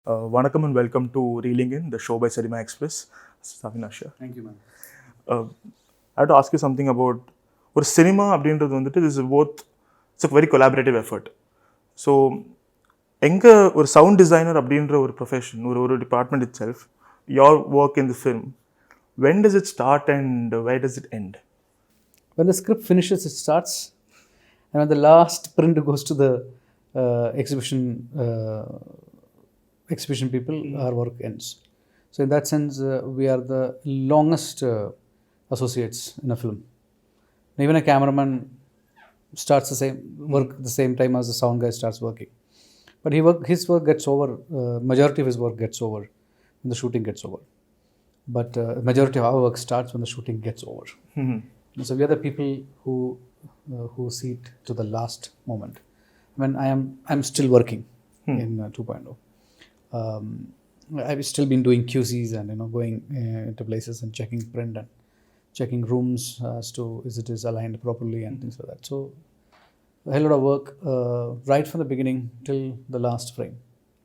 Vanakkam and welcome to Reeling In, the show by Cinema Express. This is Avinash. Thank you, man. I have to ask you something about ஒரு cinema அப்படின்றது வந்துட்டு this is both it's a very collaborative effort. So எங்கே ஒரு sound designer அப்படின்ற ஒரு profession ஒரு department it self your work in the film, when does it start and where does it end? When the script finishes, it starts, and when the last print goes to the exhibition people, our work ends. So in that sense, we are the longest associates in a film. Even a cameraman starts the same work the same time as the sound guy starts working, but his work gets over. Majority of his work gets over when the shooting gets over, but majority of our work starts when the shooting gets over. So we are the people who see it to the last moment. When I'm still working in 2.0. I've still been doing QCs and going into places and checking print and checking rooms as to is it is aligned properly and things like that. So a hell lot of work right from the beginning till the last frame.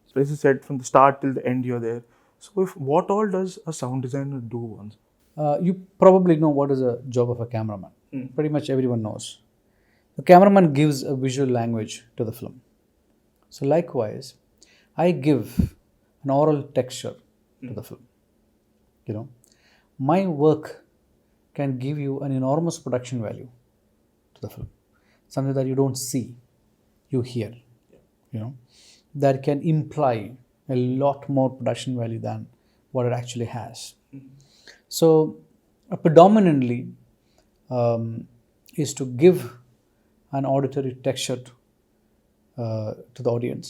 So as you said, from the start till the end you're there. So what all does a sound designer do once? You probably know what is a job of a cameraman. Pretty much everyone knows. The cameraman gives a visual language to the film. So likewise, I give an oral texture to the film. My work can give you an enormous production value to the film. Something that you don't see, you hear. That can imply a lot more production value than what it actually has. So predominantly is to give an auditory texture to the audience.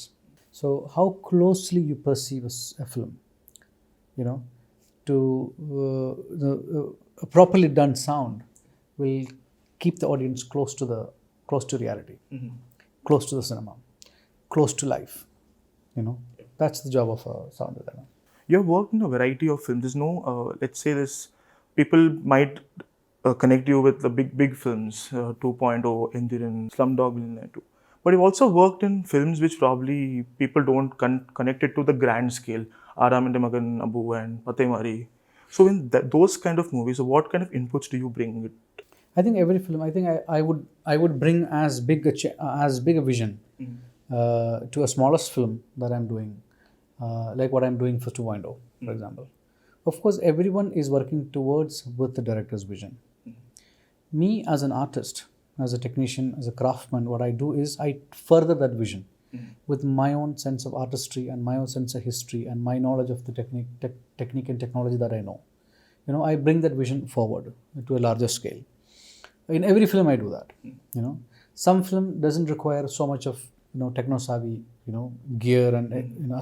So how closely you perceive a film, to a properly done sound will keep the audience close to reality, close to the cinema, close to life. That's the job of a sound designer. You've worked in a variety of films. There's no, let's say this, people might connect you with the big films, 2.0, Indian, Slumdog Millionaire 2. But you've also worked in films which probably people don't connect it to the grand scale. Aram and Magan, Abu and Patemari. So in those kind of movies, what kind of inputs do you bring? I think every film, I would bring as big a vision to a smallest film that I'm doing, like what I'm doing for 2.0, for example. Of course, everyone is working towards with the director's vision. Me as an artist, as a technician, as a craftsman, what I do is I further that vision with my own sense of artistry and my own sense of history and my knowledge of the technique and technology that I know. I bring that vision forward to a larger scale. In every film, I do that. Some film doesn't require so much of techno savvy, gear and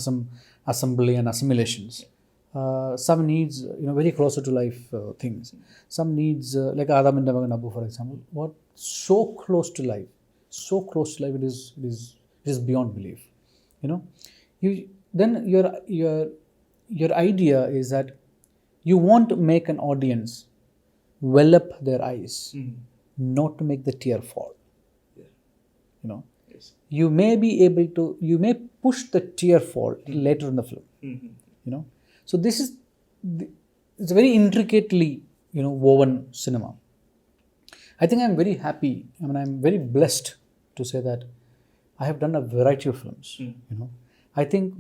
some assembly and assimilations. Some needs very closer to life things. Some needs like Adam and Abu, for example. What so close to life, it is beyond belief. Then your idea is that you want to make an audience well up their eyes, not to make the tear fall. Yes. You may push the tear fall later in the film. So this is it's a very intricately woven cinema. I think I'm very happy. I'm very blessed to say that I have done a variety of films. I think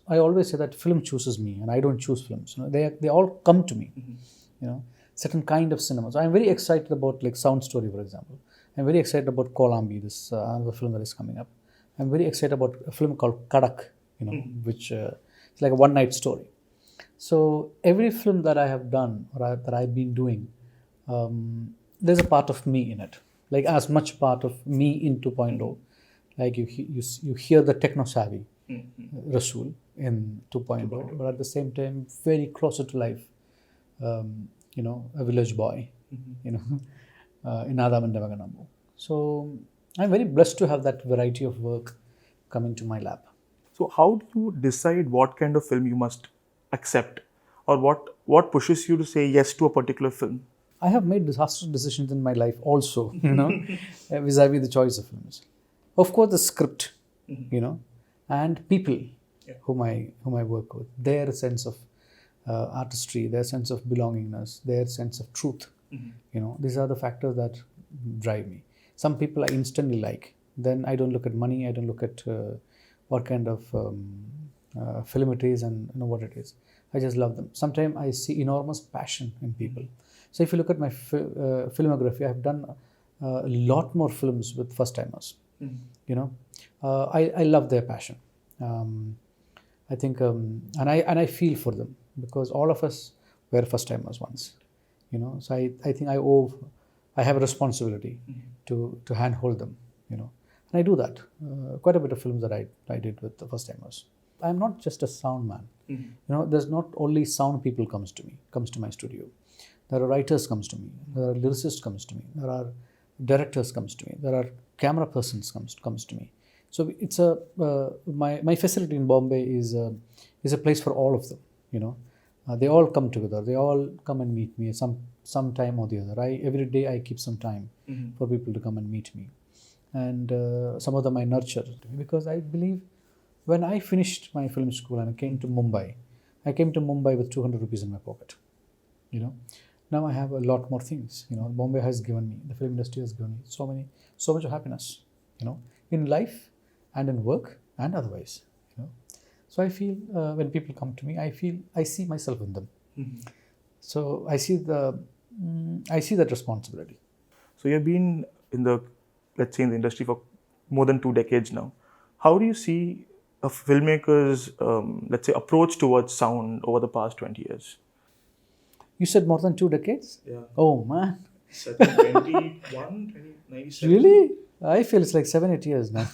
I always say that film chooses me and I don't choose films. They all come to me. Certain kind of cinema. So I'm very excited about like Sound Story, for example. I'm very excited about Kolambi, this another film that is coming up. I'm very excited about a film called Kadak, which it's like a one-night story. So every film that I have done or that I've been doing, there's a part of me in it, like as much part of me in 2.0. Like you hear the techno savvy Resul in 2.0, but at the same time very closer to life, a village boy, in Adam and Devaganamu. So I'm very blessed to have that variety of work coming to my lap. So how do you decide what kind of film you must accept, or what pushes you to say yes to a particular film? I have made disastrous decisions in my life also, vis-a-vis the choice of films. Of course, the script, and people whom I work with. Their sense of artistry, their sense of belongingness, their sense of truth. These are the factors that drive me. Some people I instantly like. Then I don't look at money. I don't look at what kind of film it is and what it is. I just love them. Sometimes I see enormous passion in people. So if you look at my filmography, I've done a lot more films with first timers. I love their passion. I think, and I feel for them because all of us were first timers once. So I think I have a responsibility to handhold them. And I do that. Quite a bit of films that I did with the first timers. I'm not just a sound man. There's not only sound people comes to my studio. There are writers comes to me. There are lyricists comes to me. There are directors comes to me. There are camera persons comes to me. So it's my facility in Bombay is a place for all of them. They all come together. They all come and meet me some time or the other. Every day I keep some time for people to come and meet me, and some of them I nurture because I believe when I finished my film school and I came to Mumbai with 200 rupees in my pocket. Now I have a lot more things. Bombay has given me, the film industry has given me so much of happiness. In life and in work and otherwise. So I feel when people come to me, I see myself in them. So I see that responsibility. So you've been in the industry for more than 2 decades now. How do you see a filmmaker's approach towards sound over the past 20 years? You said more than 2 decades? Yeah. Oh man. 97. Really? I feel it's like 7-8 years now.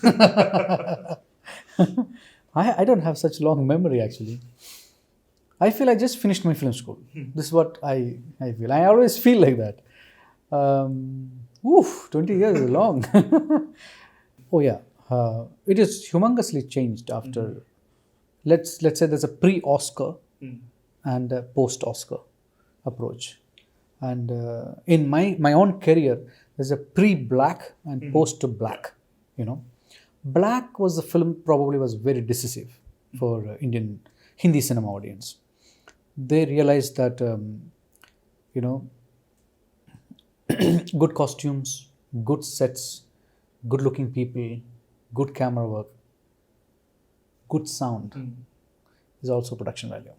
I don't have such long memory actually. I feel I just finished my film school. This is what I feel. I always feel like that. 20 years is long. Oh yeah. It is humongously changed after, let's say there's a pre-Oscar and a post-Oscar approach. And in my own career, there's a pre-black and post-black. Black was the film probably was very decisive for Indian Hindi cinema audience. They realized that, good costumes, good sets, good looking people, good camera work, good sound is also production value.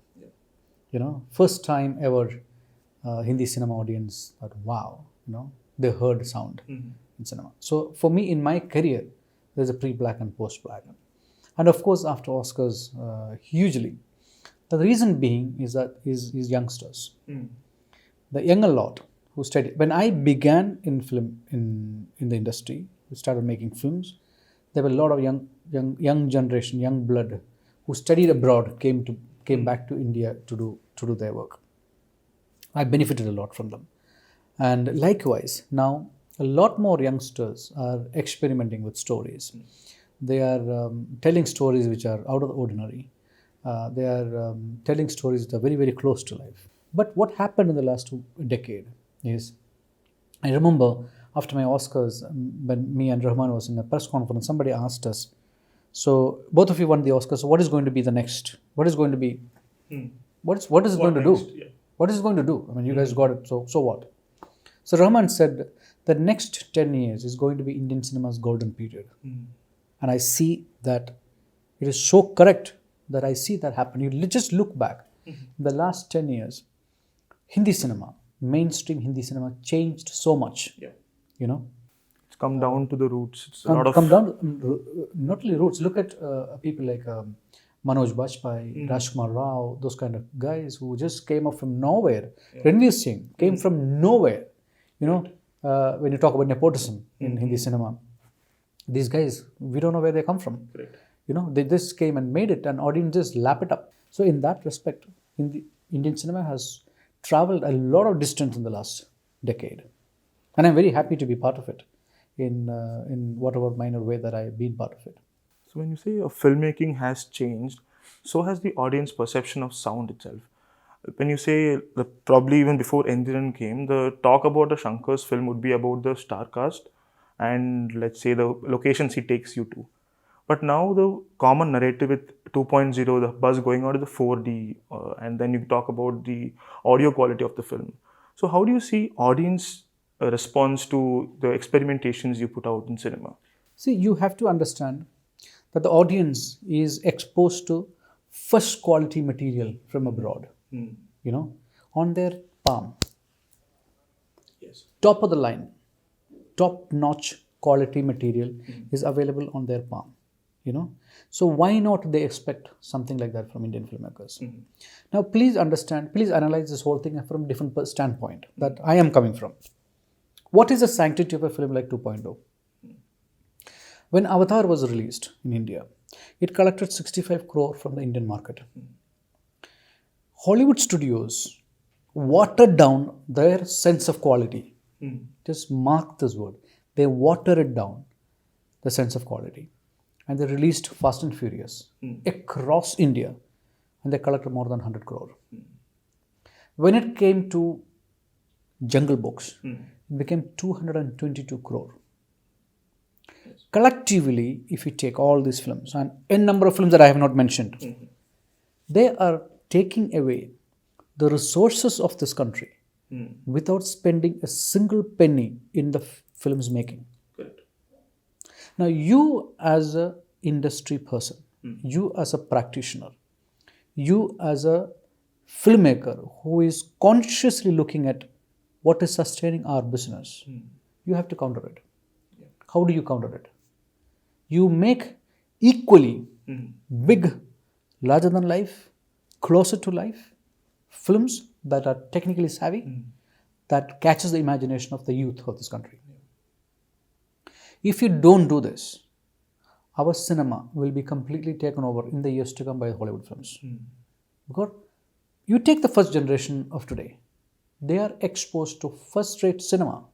Yeah. First time ever Hindi cinema audience thought, wow, they heard sound in cinema. So for me, in my career, there's a pre-black and post-black. And of course, after Oscars, hugely. The reason being is youngsters. The younger lot who studied. When I began in film in the industry, we started making films, there were a lot of young generation, young blood who studied abroad, came back to India to do their work. I benefited a lot from them. And likewise, now a lot more youngsters are experimenting with stories. They are telling stories which are out of the ordinary. They are telling stories that are very, very close to life. But what happened in the last decade is, I remember after my Oscars, when me and Rahman was in a press conference, somebody asked us, so both of you won the Oscars, so what is going to be the next? What is going to be? What is it going to do? Yeah. What is it going to do? I mean, you guys got it, so what? So Rahman said, the next 10 years is going to be Indian cinema's golden period. And I see that it is so correct that I see that happen. You just look back. The last 10 years, Hindi cinema, mainstream Hindi cinema changed so much. Yeah. It's come down to the roots. It's not only roots. Look at people like Manoj Bajpayee, Rajkumar Rao, those kind of guys who just came up from nowhere. Ranveer Singh came from nowhere. When you talk about nepotism in Hindi cinema, these guys, we don't know where they come from. Correct. They just came and made it, and audiences lap it up. So in that respect, Indian cinema has traveled a lot of distance in the last decade. And I'm very happy to be part of it in whatever minor way that I've been part of it. So when you say filmmaking has changed, so has the audience perception of sound itself. When you say, probably even before Endiran came, the talk about the Shankar's film would be about the star cast and let's say the locations he takes you to. But now the common narrative with 2.0, the buzz going on to the 4D, and then you talk about the audio quality of the film. So how do you see audience response to the experimentations you put out in cinema? See, you have to understand that the audience is exposed to first quality material from abroad, on their palm. Yes. Top of the line, top notch quality material is available on their palm. So why not they expect something like that from Indian filmmakers? Now please understand, please analyze this whole thing from a different standpoint that I am coming from. What is the sanctity of a film like 2.0? When Avatar was released in India, it collected 65 crore from the Indian market. Hollywood studios watered down their sense of quality. Just mark this word. They watered it down, the sense of quality. And they released Fast and Furious across India, and they collected more than 100 crore. When it came to Jungle Books, it became 222 crore. Collectively, if you take all these films, and n number of films that I have not mentioned, they are taking away the resources of this country without spending a single penny in the film's making. Correct. Now, you as an industry person, you as a practitioner, you as a filmmaker who is consciously looking at what is sustaining our business, you have to counter it. Yeah. How do you counter it? You make equally big, larger than life, closer to life films that are technically savvy, that catches the imagination of the youth of this country. If you don't do this, our cinema will be completely taken over in the years to come by Hollywood films. Because you take the first generation of today, they are exposed to first-rate cinema.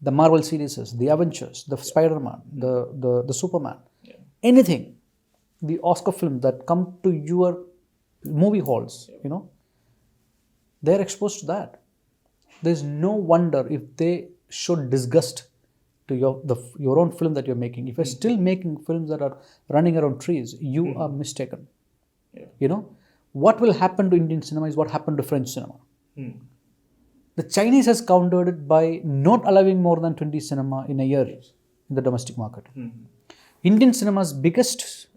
The Marvel series, the Avengers, the Spider-Man, the Superman, anything, the Oscar films that come to your movie halls, they're exposed to that. There's no wonder if they show disgust to your own film that you're making. If you're still making films that are running around trees, you are mistaken. What will happen to Indian cinema is what happened to French cinema. The Chinese has countered it by not allowing more than 20 cinema in a year in the domestic market. Indian cinema's biggest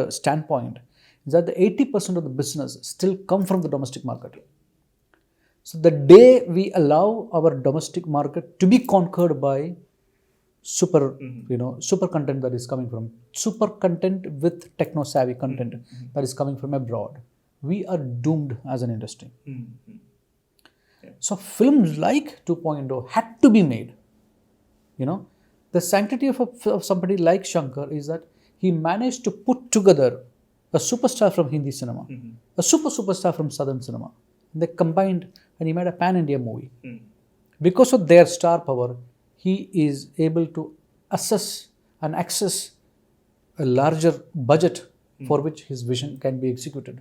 standpoint is that the 80% of the business still come from the domestic market. So the day we allow our domestic market to be conquered by super content that is coming from, super content with techno-savvy content that is coming from abroad, we are doomed as an industry. So films like 2.0 had to be made. The sanctity of somebody like Shankar is that he managed to put together a superstar from Hindi cinema, a superstar from Southern cinema. They combined and he made a pan-India movie. Because of their star power, he is able to assess and access a larger budget for which his vision can be executed.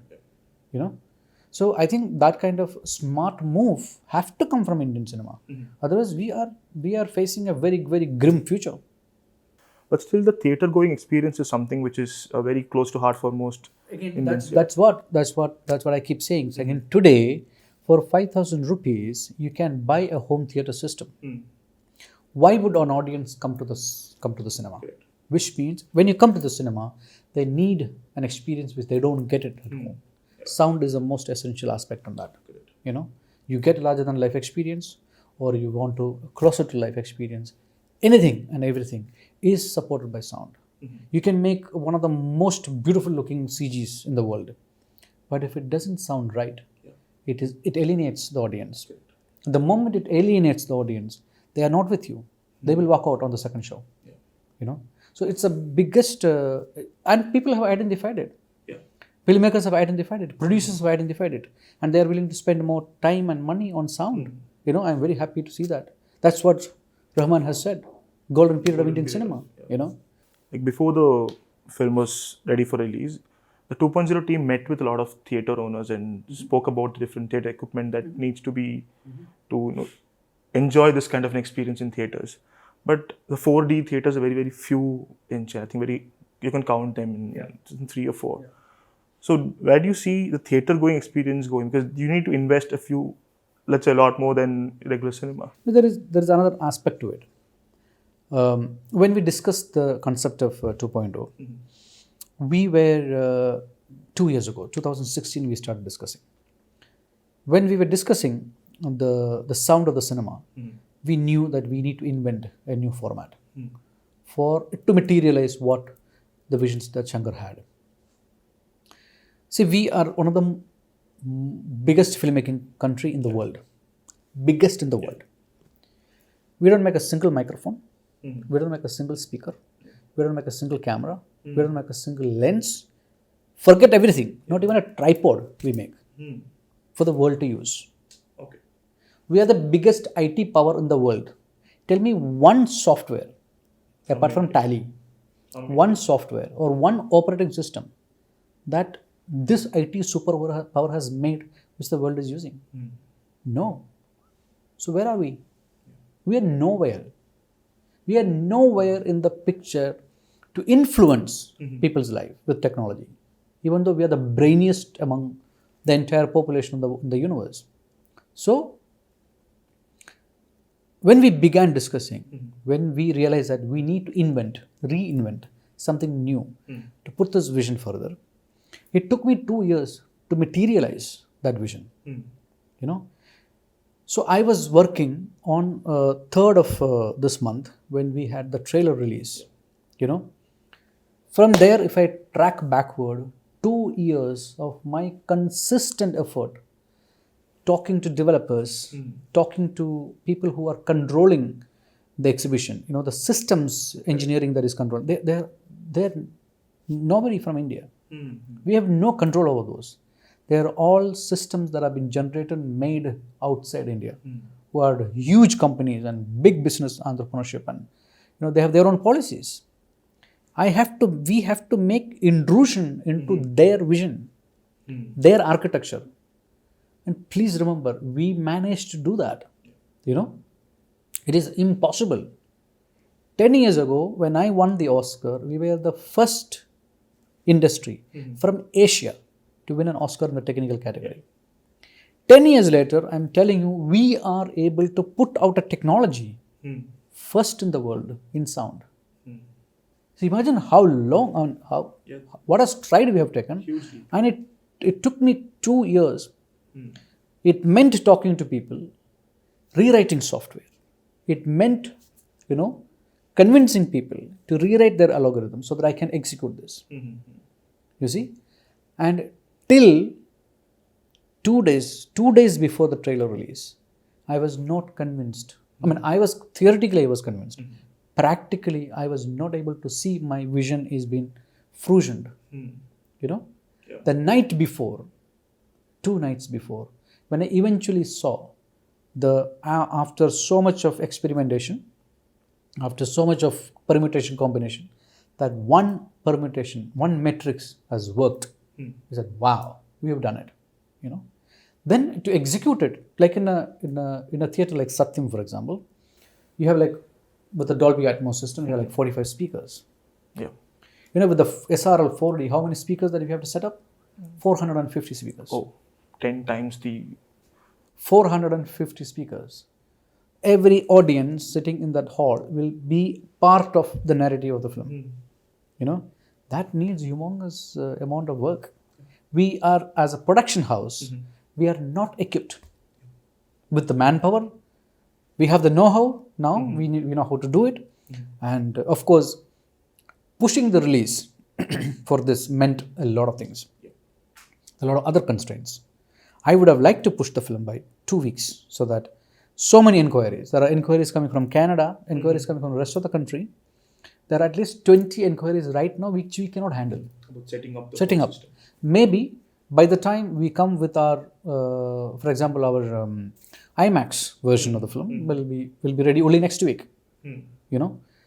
So I think that kind of smart move have to come from Indian cinema. Otherwise, we are facing a very, very grim future. But still, the theatre-going experience is something which is very close to heart for most Indians. That's what I keep saying. So again, today, for 5,000 rupees, you can buy a home theatre system. Why would an audience come to the cinema? Correct. Which means when you come to the cinema, they need an experience which they don't get it at home. Sound is the most essential aspect on that. You get larger than life experience, or you want to closer to life experience. Anything and everything is supported by sound. You can make one of the most beautiful looking CGs in the world, but if it doesn't sound right, it alienates the audience. The moment it alienates the audience, they are not with you. They will walk out on the second show. So it's the biggest, and people have identified it. Filmmakers have identified it, producers have identified it, and they are willing to spend more time and money on sound. I'm very happy to see that. That's what Rahman has said, golden period of Indian cinema. Like before the film was ready for release, the 2.0 team met with a lot of theatre owners and spoke about the different theatre equipment that needs to be to enjoy this kind of an experience in theatres. But the 4D theaters are very, very few in China. I think you can count them in 3 or 4. Yeah. So where do you see the theater going experience going? Because you need to invest let's say a lot more than regular cinema. There is another aspect to it. When we discussed the concept of 2.0, we were 2 years ago, 2016, we started discussing. When we were discussing the sound of the cinema, we knew that we need to invent a new format for it to materialize what the visions that Shankar had. See, we are one of the biggest filmmaking country in the world. Biggest in the world. We don't make a single microphone. We don't make a single speaker. We don't make a single camera. We don't make a single lens. Forget everything. Not even a tripod we make for the world to use. Okay. We are the biggest IT power in the world. Tell me one software, apart from Tally, one software or one operating system that this IT superpower has made which the world is using. No. So where are we? We are nowhere. We are nowhere in the picture to influence people's life with technology, even though we are the brainiest among the entire population in the universe. So, when we began discussing, when we realized that we need to reinvent something new to put this vision further, it took me 2 years to materialize that vision. So I was working on 3rd of this month when we had the trailer release. From there, if I track backward, 2 years of my consistent effort, talking to developers, talking to people who are controlling the exhibition, the systems engineering that is controlled, they're nobody from India. We have no control over those. They are all systems that have been generated and made outside India, who are huge companies and big business entrepreneurship, and they have their own policies. We have to make intrusion into their vision, their architecture. And please remember, we managed to do that. It is impossible. 10 years ago, when I won the Oscar, we were the first industry from Asia to win an Oscar in the technical category. 10 years later, I'm telling you, we are able to put out a technology first in the world in sound. So imagine how long, what a stride we have taken. Hugely. And it took me 2 years. It meant talking to people, rewriting software. It meant, convincing people to rewrite their algorithm so that I can execute this. You see? And till 2 days before the trailer release, I was not convinced. Theoretically I was convinced. Practically, I was not able to see my vision is being fruitioned. The night before, 2 nights before, when I eventually saw after so much of experimentation, after so much of permutation combination, that one permutation, one matrix has worked. I said, wow, we have done it. Then to execute it, like in a theater like Satyam, for example, you have with the Dolby Atmos system, you have 45 speakers. Yeah. With the SRL 4D, how many speakers that you have to set up? 450 speakers. Oh, 10 times the... 450 speakers. Every audience sitting in that hall will be part of the narrative of the film. That needs humongous amount of work. We are, as a production house, we are not equipped with the manpower. We have the know-how now. We know how to do it. And of course, pushing the release for this meant a lot of things. A lot of other constraints. I would have liked to push the film by 2 weeks so that so many inquiries. There are inquiries coming from Canada, inquiries coming from the rest of the country. There are at least 20 inquiries right now which we cannot handle. About setting up the System. Maybe by the time we come with our, for example, our IMAX version of the film will be ready only next week.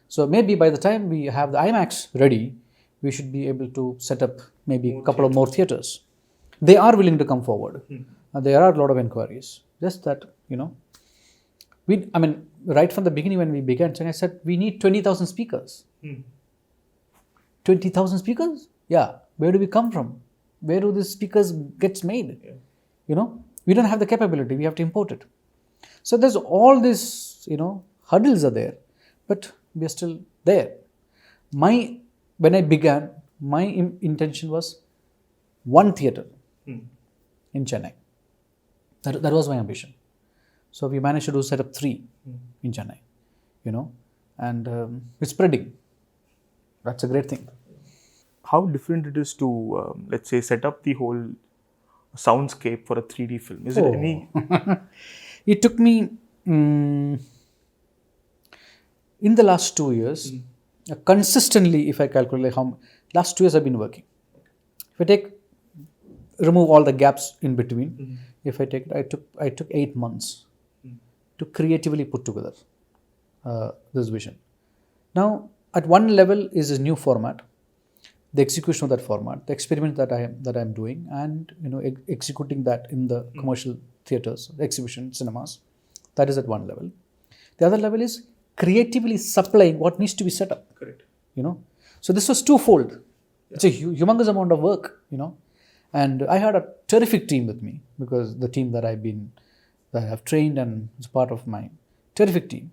So maybe by the time we have the IMAX ready, we should be able to set up maybe a couple of more theaters. They are willing to come forward. There are a lot of inquiries. Just that, I mean, right from the beginning when we began, I said we need 20,000 speakers. 20,000 speakers? Yeah. Where do we come from? Where do these speakers gets made? Yeah. You know, we don't have the capability. We have to import it. So there's all this, hurdles are there, but we are still there. When I began, my intention was one theater in Chennai. That was my ambition. So we managed to set up 3 in Chennai, and it's spreading. That's a great thing. How different it is to, let's say, set up the whole soundscape for a 3D film? Is it any? It took me, in the last 2 years, consistently, if I calculate last 2 years I've been working. If I remove all the gaps in between, if I took 8 months to creatively put together this vision. Now, at one level is a new format, the execution of that format, the experiment that I'm doing, and executing that in the commercial theaters, exhibition cinemas. That is at one level. The other level is creatively supplying what needs to be set up. Correct. So this was twofold. Yeah. It's a humongous amount of work. And I had a terrific team with me, because the team that I have trained and is part of my terrific team.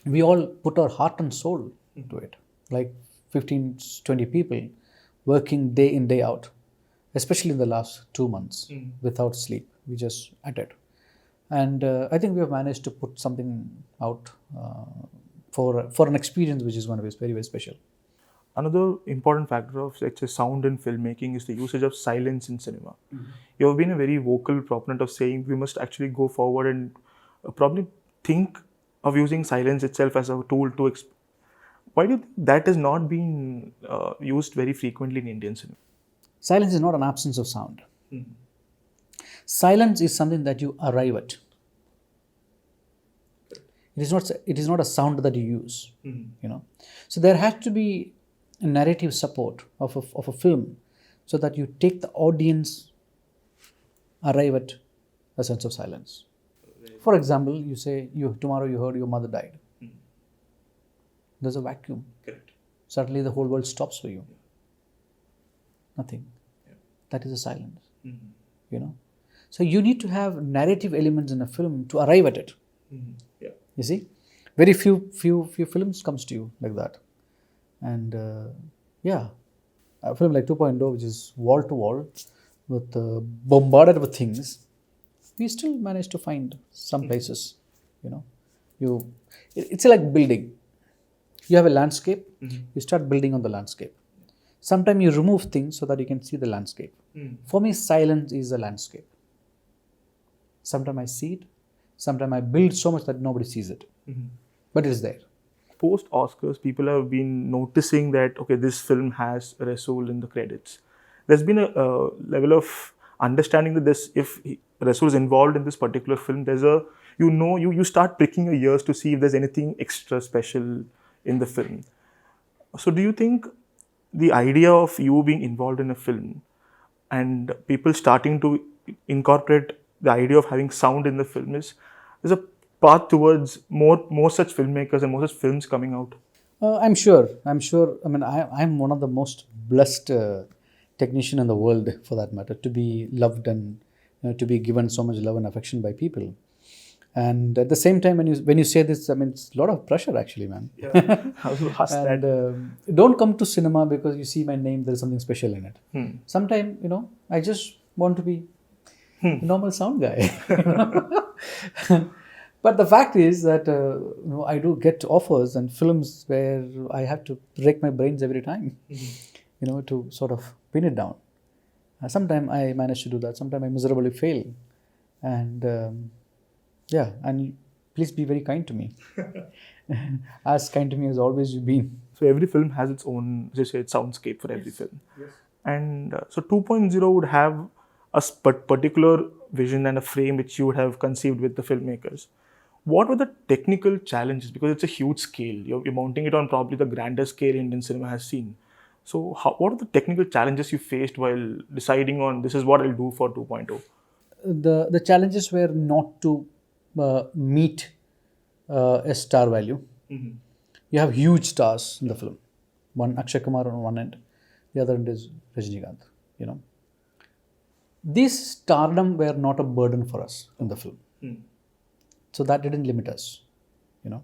We all put our heart and soul into it, like 15, 20 people working day in, day out, especially in the last 2 months without sleep. We just at it. And I think we have managed to put something out for an experience which is going to be very, very special. Another important factor of, let's say, sound in filmmaking is the usage of silence in cinema. You have been a very vocal proponent of saying we must actually go forward and probably think of using silence itself as a tool to why do you think that has not been used very frequently in Indian cinema? Silence is not an absence of sound. Silence is something that you arrive at. It is not a sound that you use. So there has to be a narrative support of a film, so that you take the audience, arrive at a sense of silence. For example, you say tomorrow you heard your mother died. There's a vacuum. Correct. Suddenly the whole world stops for you. Nothing. Yeah. That is a silence. So you need to have narrative elements in a film to arrive at it. Yeah. You see, very few films comes to you like that. And a film like 2.0, which is wall to wall, with bombarded with things, we still manage to find some places. It's like building. You have a landscape, you start building on the landscape. Sometimes you remove things so that you can see the landscape. For me, silence is a landscape. Sometimes I see it, sometimes I build so much that nobody sees it. But it is there. Post Oscars, people have been noticing that, okay, this film has Resul in the credits. There's been a level of understanding that if Resul is involved in this particular film, there's you start pricking your ears to see if there's anything extra special in the film. So do you think the idea of you being involved in a film and people starting to incorporate the idea of having sound in the film is a path towards more such filmmakers and more such films coming out? I'm sure. I mean, I'm one of the most blessed technician in the world, for that matter, to be loved and to be given so much love and affection by people. And at the same time, when you say this, I mean, it's a lot of pressure, actually, man. Yeah. How to ask that? Don't come to cinema because you see my name, there is something special in it. Sometimes, I just want to be a normal sound guy. But the fact is that I do get offers and films where I have to break my brains every time, to sort of pin it down. Sometimes I manage to do that. Sometimes I miserably fail. And and please be very kind to me. As kind to me as always you've been. So every film has its own, as you said, soundscape for every film. Yes. And so 2.0 would have a particular vision and a frame which you would have conceived with the filmmakers. What were the technical challenges? Because it's a huge scale. You're mounting it on probably the grandest scale Indian cinema has seen. So what are the technical challenges you faced while deciding on this is what I'll do for 2.0? The challenges were not to meet a star value. You have huge stars in the film. One Akshay Kumar on one end, the other end is Rajinikanth. You know, these stardom were not a burden for us in the film, so that didn't limit us. You know,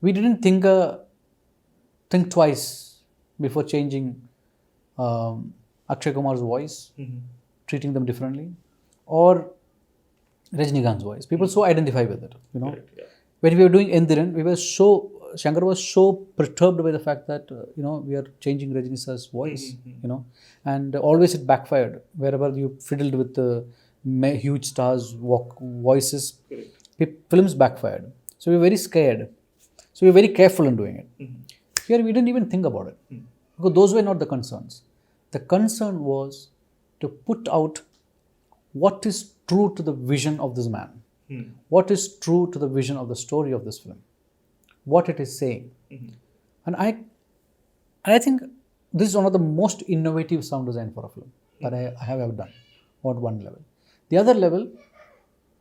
we didn't think twice before changing Akshay Kumar's voice, treating them differently, or Rajinikanth's voice. People so identify with it. You know, when we were doing Endiran, Shankar was so perturbed by the fact that we are changing Rajini sir's voice. You know, and always it backfired wherever you fiddled with the huge stars' voices. Films backfired. So we were very scared. So we were very careful in doing it. Here we didn't even think about it because those were not the concerns. The concern was to put out what is true to the vision of this man, what is true to the vision of the story of this film, what it is saying. And I think this is one of the most innovative sound design for a film that I have ever done on one level. The other level,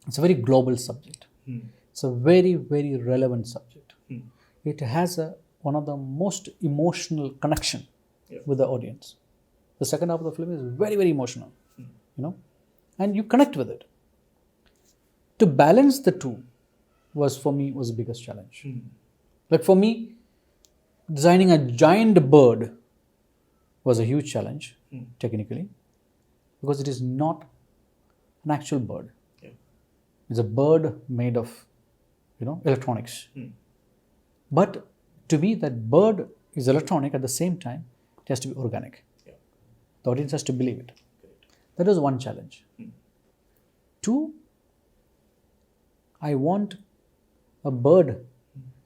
it's a very global subject. It's a very, very relevant subject. It has one of the most emotional connection with the audience. The second half of the film is very, very emotional, and you connect with it. To balance the two was the biggest challenge. Like for me, designing a giant bird was a huge challenge technically, because it is not an actual bird. It's a bird made of, electronics. But to me, that bird is electronic. At the same time, it has to be organic. The audience has to believe it. That was one challenge. Two, I want a bird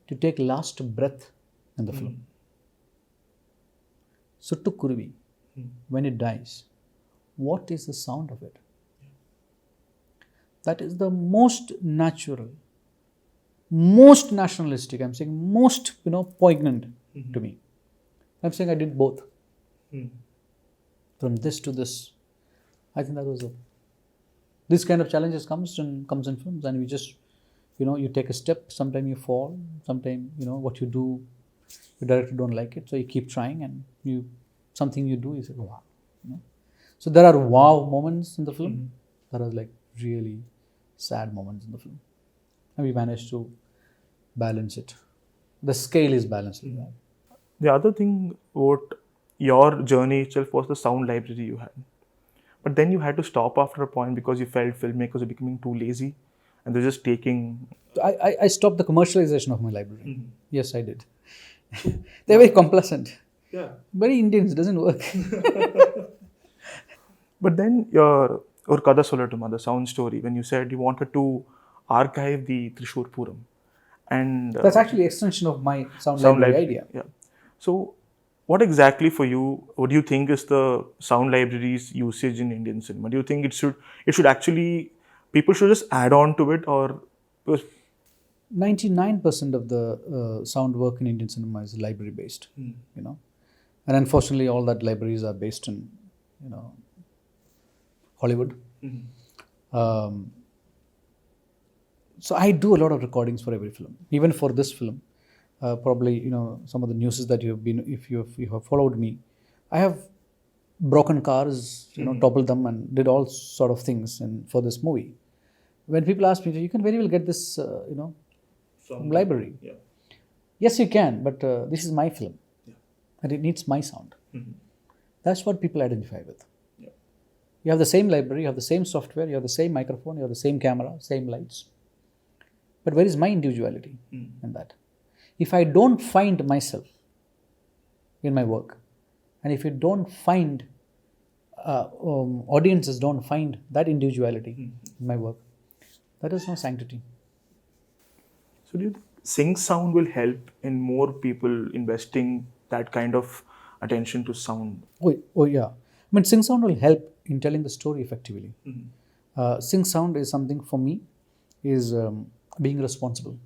to take last breath in the film. Suttu Kuruvi, when it dies, what is the sound of it? That is the most natural, most nationalistic, I'm saying most, poignant to me. I'm saying I did both. From this to this. I think that was this kind of challenges comes in films, and we just, you take a step, sometimes you fall, sometimes, what you do, the director don't like it, so you keep trying, and something you do, you say, wow. So there are wow moments in the film. There are like really sad moments in the film. And we managed to balance it. The scale is balanced. The other thing about your journey itself was the sound library you had. But then you had to stop after a point because you felt filmmakers were becoming too lazy and they're just taking... I stopped the commercialization of my library. Yes, I did. They're very complacent. Very Indians, doesn't work. But then your Kada Solatuma, the sound story, when you said you wanted to archive the Trishur Puram. And that's actually extension of my sound library idea. Yeah. So what exactly for you, what do you think is the sound library's usage in Indian cinema? Do you think it should actually, people should just add on to it, or... 99% of the sound work in Indian cinema is library based, and unfortunately all that libraries are based in, Hollywood. So I do a lot of recordings for every film. Even for this film, probably, some of the news that you have been, if you have followed me, I have broken cars, toppled them and did all sort of things for this movie. When people ask me, you can very well get this, from library. Yes, you can, but this is my film. And it needs my sound. That's what people identify with. You have the same library, you have the same software, you have the same microphone, you have the same camera, same lights. But where is my individuality in that? If I don't find myself in my work, and if you don't find, audiences don't find that individuality in my work, that is no sanctity. So do you think sync sound will help in more people investing that kind of attention to sound? Oh yeah. I mean, sync sound will help in telling the story effectively. Sync sound is something for me is being responsible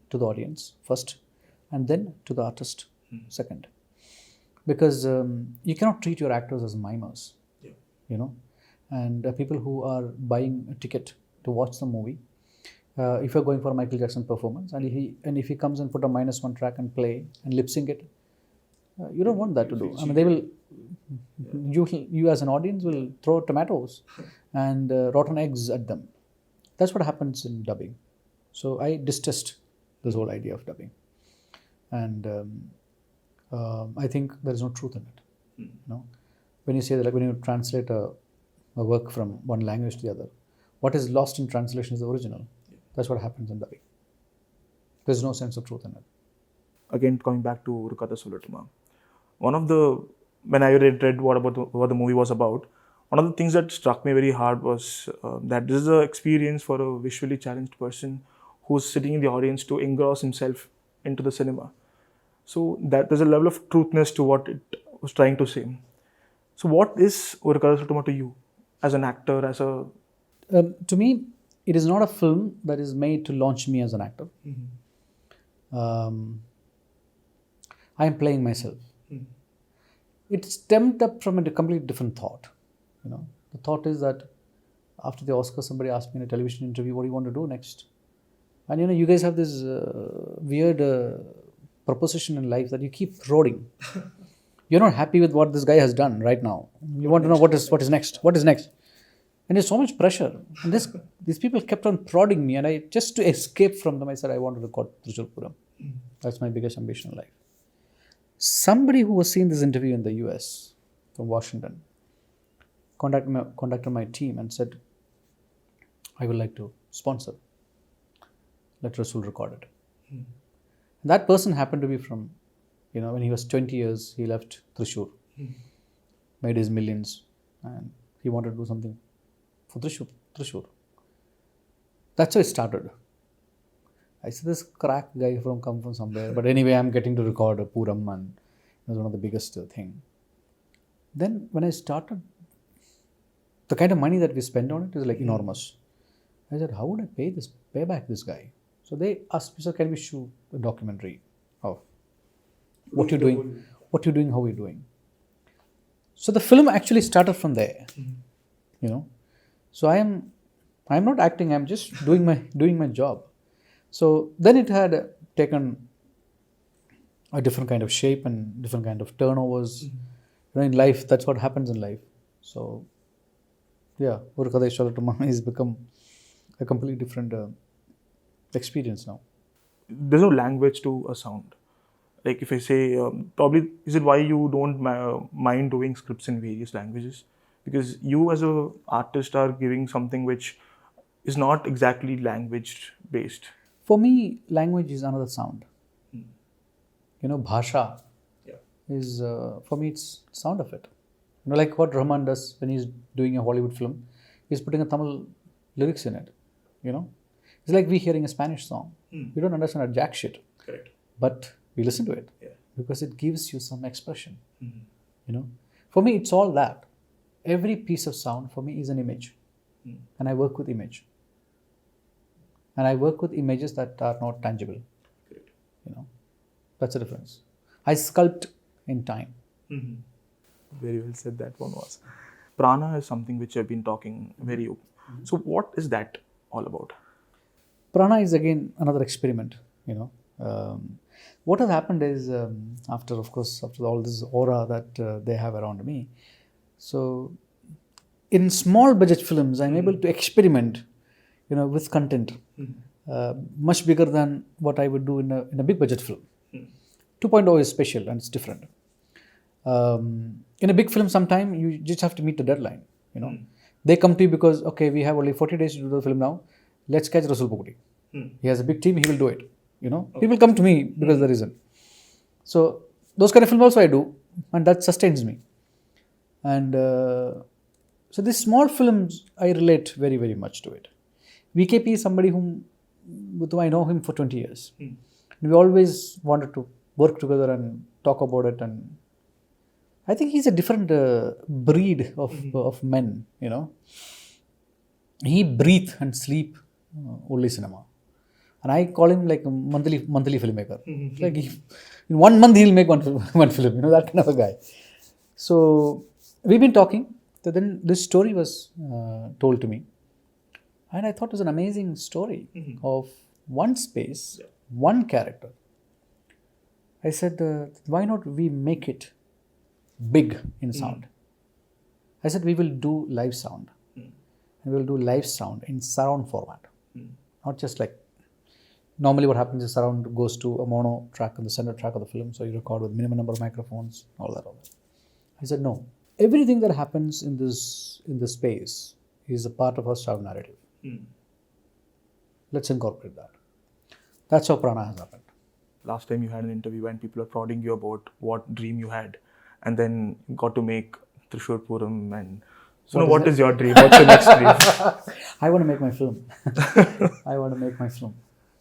to the audience first, and then to the artist second. Because you cannot treat your actors as mimers, and people who are buying a ticket to watch the movie, if you're going for a Michael Jackson performance, and if he comes and put a -1 track and play and lip sync it, you don't want that to do. I mean, they will. You as an audience will throw tomatoes and rotten eggs at them. That's what happens in dubbing. So I detest this whole idea of dubbing, and I think there is no truth in it. You know, when you say that, like when you translate a work from one language to the other, what is lost in translation is the original. That's what happens in dubbing. There's no sense of truth in it. Again, coming back to Urukada Solatuma, when I read what the movie was about, one of the things that struck me very hard was that this is an experience for a visually challenged person who's sitting in the audience to engross himself into the cinema. So that there's a level of truthness to what it was trying to say. So what is Urukada Solatuma to you as an actor, as a... To me, it is not a film that is made to launch me as an actor. I am playing myself. It stemmed up from a completely different thought. You know, the thought is that after the Oscar, somebody asked me in a television interview, "What do you want to do next?" And you know, you guys have this weird proposition in life that you keep prodding. You're not happy with what this guy has done right now. You want to know what is next. What is next? And there's so much pressure. And these people kept on prodding me, and I just to escape from them, I said I want to record Trishul. That's my biggest ambition in life. Somebody who was seeing this interview in the US from Washington contacted my team and said, I would like to sponsor. Let Resul record it. That person happened to be from, you know, when he was 20 years, he left Thrissur, made his millions, and he wanted to do something for Thrissur. That's how it started. I said, this crack guy come from somewhere. But anyway, I'm getting to record a Puram, and it was one of the biggest thing. Then when I started, the kind of money that we spend on it is like enormous. I said, how would I pay back this guy? So they asked me, so can we shoot a documentary of what you're doing, how we're doing. So the film actually started from there. You know. So I'm not acting, I'm just doing my job. So then it had taken a different kind of shape and different kind of turnovers. You know, in life, that's what happens in life. So, yeah, Urukada Solatuma has become a completely different experience now. There's no language to a sound. Like if I say, probably, is it why you don't mind doing scripts in various languages? Because you as an artist are giving something which is not exactly language based. For me, language is another sound. You know, bhasha is, for me, it's sound of it. You know, like what Rahman does when he's doing a Hollywood film, he's putting a Tamil lyrics in it. You know, it's like we hearing a Spanish song. We don't understand a jack shit. Correct. But we listen to it because it gives you some expression. You know, for me, it's all that. Every piece of sound for me is an image, and I work with image. And I work with images that are not tangible. Correct. You know, that's the difference. I sculpt in time. Very well said, that one was. Prana is something which I've been talking very open. So what is that all about? Prana is again another experiment, you know. What has happened is, after all this aura that they have around me, so in small budget films, I'm able to experiment, you know, with content much bigger than what I would do in a big budget film. 2.0 is special and it's different. In a big film, sometime you just have to meet the deadline. You know, they come to you because we have only 40 days to do the film now. Let's catch Resul Pookutty. He has a big team. He will do it. You know, people come to me because of the reason. So those kind of films also I do, and that sustains me. And so these small films, I relate very, very much to it. VKP is somebody with whom I know him for 20 years. We always wanted to work together and talk about it. And I think he's a different breed of men, you know. He breathe and sleep only cinema. And I call him like a monthly filmmaker. Like in 1 month he'll make one film, you know, that kind of a guy. So we've been talking. So then this story was told to me. And I thought it was an amazing story of one space, one character. I said, why not we make it big in sound? I said, we will do live sound. And we will do live sound in surround format. Not just like, normally what happens is surround goes to a mono track in the center track of the film. So you record with minimum number of microphones, all that. I said, no. Everything that happens in this space is a part of our sound narrative. Let's incorporate that. That's how Prana has happened. Last time you had an interview and people are prodding you about what dream you had, and then you got to make Trishur Puram. And so, what is your dream? What's your next dream? I want to make my film. I want to make my film.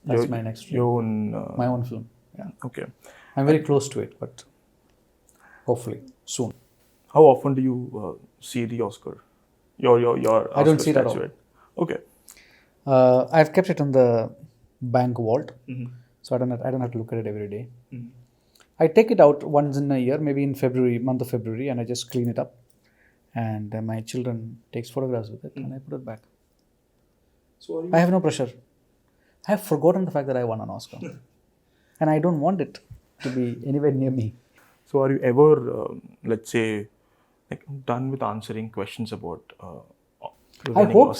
That's my next dream. Your own. My own film. Yeah. Okay. I'm very close to it, but hopefully soon. How often do you see the Oscar? Your Oscar I don't see it at all. statuette? Okay. I've kept it on the bank vault, so I don't have to look at it every day. I take it out once in a year, maybe in month of February, and I just clean it up. And my children takes photographs with it, and I put it back. So I have no pressure. I have forgotten the fact that I won an Oscar, and I don't want it to be anywhere near me. So are you ever, let's say, like done with answering questions about? I hope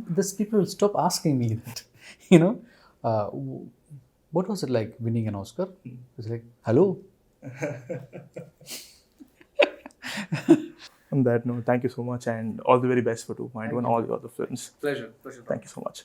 these people will stop asking me that. What was it like winning an Oscar? It's like, hello. On that note, thank you so much, and all the very best for 2.1 and all your other films. Pleasure. Thank you so much.